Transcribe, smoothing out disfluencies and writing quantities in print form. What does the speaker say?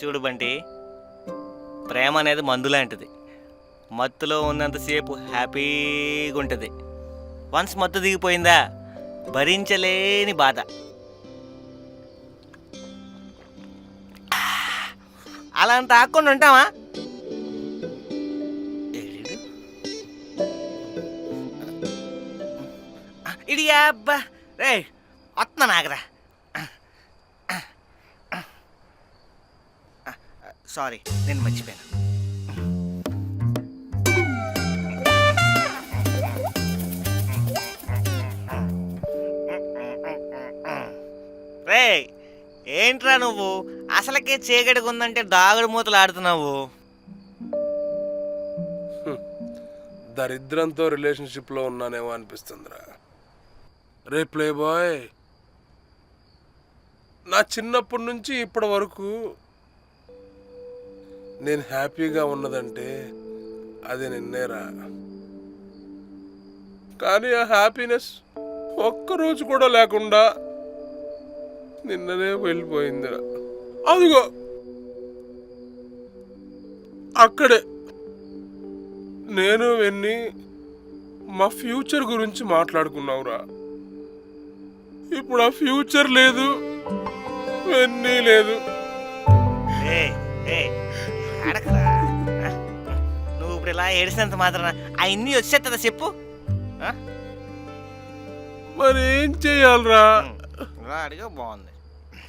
చూడు బంటి, ప్రేమ అనేది మందు లాంటిది. మత్తులో ఉన్నంతసేపు హ్యాపీగా ఉంటుంది. వన్స్ మత్తు దిగిపోయిందా భరించలేని బాధ. అలా అంత ఆకుండా ఉంటావా? ఇడియా అబ్బా రే, వస్తున్నా నాగరా. సారీ, నేను మర్చిపోయాను. రే ఏంట్రా నువ్వు అసలకే చీకటిగా ఉందంటే దాగుడు మూతలు ఆడుతున్నావు. దరిద్రంతో రిలేషన్షిప్లో ఉన్నానేమో అనిపిస్తుందిరా. రే ప్లే బాయ్, నా చిన్నప్పటి నుంచి ఇప్పటి వరకు నేను హ్యాపీగా ఉన్నదంటే అది నిన్నేరా. కానీ ఆ హ్యాపీనెస్ ఒక్కరోజు కూడా లేకుండా నిన్ననే వెళ్ళిపోయిందిరా. అదిగో అక్కడే నేను వెన్ని మా ఫ్యూచర్ గురించి మాట్లాడుకున్నావురా. ఇప్పుడు ఆ ఫ్యూచర్ లేదు, వెన్నీ లేదు. నువ్వు ఇప్పుడు ఇలా ఏడిసినంత మాత్రం అవన్నీ వచ్చేస్తుందా చెప్పు? మరి ఏం చెయ్యాలరా? అడిగా బాగుంది.